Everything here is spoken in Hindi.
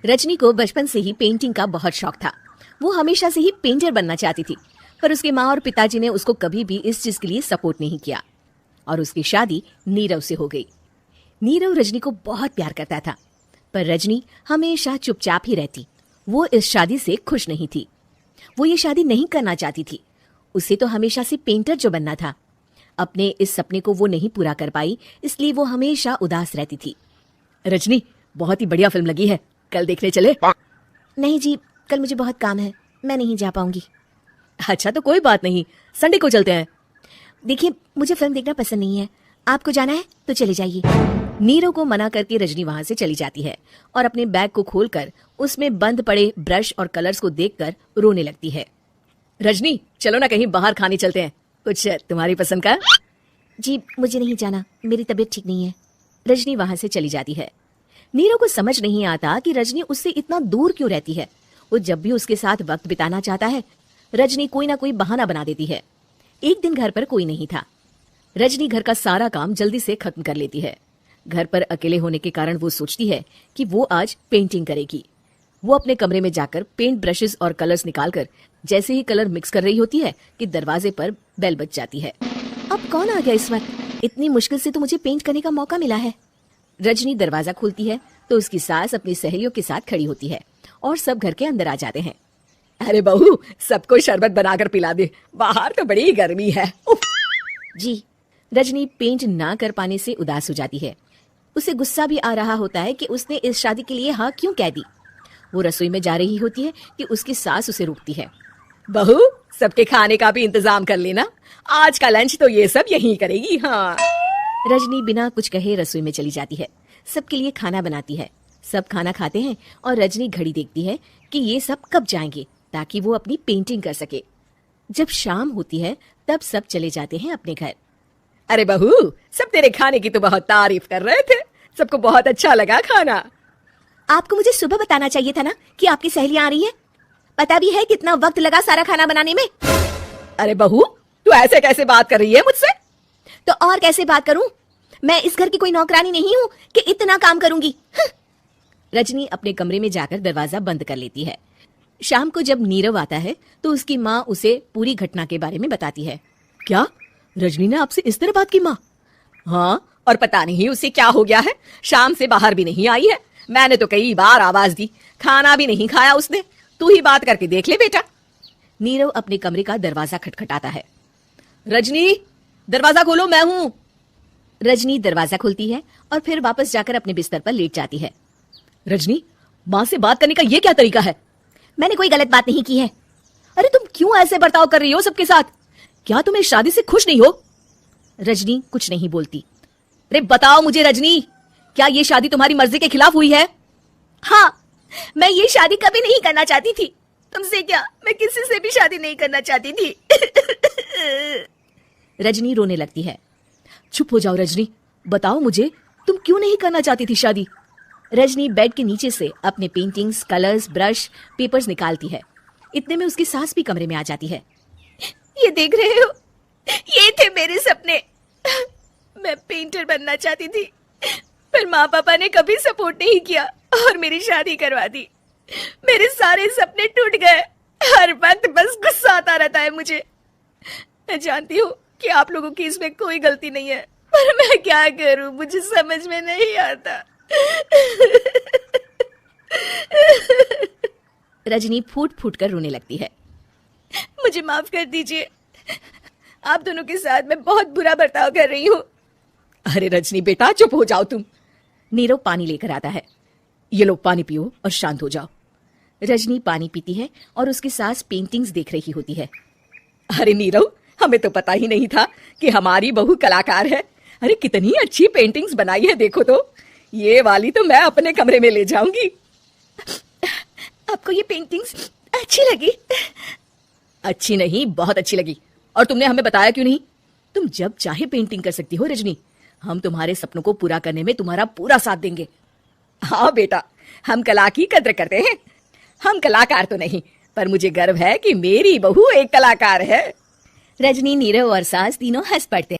रजनी को बचपन से ही पेंटिंग का बहुत शौक था। वो हमेशा से ही पेंटर बनना चाहती थी, पर उसके माँ और पिताजी ने उसको कभी भी इस चीज के लिए सपोर्ट नहीं किया और उसकी शादी नीरव से हो गई। नीरव रजनी को बहुत प्यार करता था, पर रजनी हमेशा चुपचाप ही रहती। वो इस शादी से खुश नहीं थी। वो ये शादी नहीं करना चाहती थी। उसे तो हमेशा से पेंटर जो बनना था। अपने इस सपने को वो नहीं पूरा कर पाई, इसलिए वो हमेशा उदास रहती थी। रजनी, बहुत ही बढ़िया फिल्म लगी है, कल देखने चले? नहीं जी, कल मुझे बहुत काम है, मैं नहीं जा पाऊंगी। अच्छा तो कोई बात नहीं, संडे को चलते हैं। देखिए, मुझे फिल्म देखना पसंद नहीं है। आपको जाना है तो चले जाइए। नीरव को मना करके रजनी वहां से चली जाती है और अपने बैग को खोलकर उसमें बंद पड़े ब्रश और कलर्स को देखकर रोने लगती है। रजनी, चलो ना कहीं बाहर खाने चलते हैं, कुछ तुम्हारी पसंद का। जी, मुझे नहीं जाना, मेरी तबीयत ठीक नहीं है। रजनी वहां से चली जाती है। नीरव को समझ नहीं आता कि रजनी उससे इतना दूर क्यों रहती है। वो जब भी उसके साथ वक्त बिताना चाहता है, रजनी कोई ना कोई बहाना बना देती है। एक दिन घर पर कोई नहीं था। रजनी घर का सारा काम जल्दी से खत्म कर लेती है। घर पर अकेले होने के कारण वो सोचती है कि वो आज पेंटिंग करेगी। वो अपने कमरे में जाकर पेंट ब्रशेस और कलर्स निकालकर जैसे ही कलर मिक्स कर रही होती है कि दरवाजे पर बेल बज जाती है। अब कौन आ गया इस वक्त? इतनी मुश्किल से तो मुझे पेंट करने का मौका मिला है। रजनी दरवाजा खोलती है तो उसकी सास अपनी सहेलियों के साथ खड़ी होती है और सब घर के अंदर आ जाते हैं। अरे बहू, सबको शरबत बनाकर पिला दे, बाहर तो बड़ी गर्मी है। उफ। जी। रजनी पेंट ना कर पाने से उदास हो जाती है। उसे गुस्सा भी आ रहा होता है कि उसने इस शादी के लिए हाँ क्यों कह दी। वो रसोई में जा रही होती है कि उसकी सास उसे रोकती है। बहू, सबके खाने का भी इंतजाम कर लेना, आज का लंच तो ये सब यहीं करेगी। हाँ। रजनी बिना कुछ कहे रसोई में चली जाती है। सबके लिए खाना बनाती है। सब खाना खाते हैं और रजनी घड़ी देखती है कि ये सब कब जाएंगे ताकि वो अपनी पेंटिंग कर सके। जब शाम होती है तब सब चले जाते हैं अपने घर। अरे बहू, सब तेरे खाने की तो बहुत तारीफ कर रहे थे, सबको बहुत अच्छा लगा खाना। आपको मुझे सुबह बताना चाहिए था ना कि आपकी सहेलियां आ रही हैं। पता भी है कितना वक्त लगा सारा खाना बनाने में। अरे बहू, तू ऐसे कैसे बात कर रही है मुझसे? तो और कैसे बात करूं? मैं इस घर की कोई नौकरानी नहीं हूं कि इतना काम करूंगी। रजनी अपने कमरे में जाकर दरवाजा बंद कर लेती है। शाम को जब नीरव आता है तो उसकी माँ उसे पूरी घटना के बारे में बताती है। क्या रजनी ने आपसे इस तरह बात की माँ? हाँ, और पता नहीं उसे क्या हो गया है, शाम से बाहर भी नहीं आई है। मैंने तो कई बार आवाज दी, खाना भी नहीं खाया उसने। तू ही बात करके देख ले बेटा। नीरव अपने कमरे का दरवाजा खटखटाता है। रजनी, दरवाजा खोलो, मैं हूँ। रजनी दरवाजा खोलती है और फिर वापस जाकर अपने बिस्तर पर लेट जाती है। रजनी, माँ से बात करने का ये क्या तरीका है? मैंने कोई गलत बात नहीं की है। अरे तुम क्यों ऐसे बर्ताव कर रही हो सबके साथ? क्या तुम इस शादी से खुश नहीं हो? रजनी कुछ नहीं बोलती। अरे बताओ मुझे रजनी, क्या ये शादी तुम्हारी मर्जी के खिलाफ हुई है? हाँ, मैं ये शादी कभी नहीं करना चाहती थी। तुमसे क्या, मैं किसी से भी शादी नहीं करना चाहती थी। रजनी रोने लगती है। चुप हो जाओ रजनी, बताओ मुझे, तुम क्यों नहीं करना चाहती थी शादी? रजनी बेड के नीचे से अपने पेंटिंग्स, कलर्स, ब्रश, पेपर्स निकालती है। इतने में उसकी सास भी कमरे में आ जाती है। ये देख रहे हो, ये थे मेरे सपने। मैं पेंटर बनना चाहती थी, पर माँ पापा ने कभी सपोर्ट नहीं किया और मेरी शादी करवा दी। मेरे सारे सपने टूट गए। हर वक्त बस गुस्सा आता रहता है मुझे। मैं जानती हूँ कि आप लोगों की इसमें कोई गलती नहीं है, पर मैं क्या करूँ, मुझे समझ में नहीं आता। रजनी फूट फूट कर रोने लगती है। मुझे माफ कर दीजिए, आप दोनों के साथ मैं बहुत बुरा बर्ताव कर रही हूँ। अरे रजनी बेटा, चुप हो जाओ तुम। नीरव पानी लेकर आता है। ये लो पानी पियो और शांत हो जाओ। रजनी पानी पीती है और उसकी सास पेंटिंग्स देख रही होती है। अरे नीरव, हमें तो पता ही नहीं था कि हमारी बहू कलाकार है। अरे कितनी अच्छी पेंटिंग्स बनाई है, देखो तो। ये वाली तो मैं अपने कमरे में ले जाऊंगी। आपको ये पेंटिंग्स अच्छी लगी? अच्छी नहीं, बहुत अच्छी लगी। और तुमने हमें बताया क्यों नहीं? तुम जब चाहे पेंटिंग कर सकती हो रजनी। हम तुम्हारे सपनों को पूरा करने में तुम्हारा पूरा साथ देंगे। हाँ बेटा, हम कला की कद्र करते हैं। हम कलाकार तो नहीं, पर मुझे गर्व है कि मेरी बहू एक कलाकार है। रजनी, नीरव और सास तीनों हंस पड़ते हैं।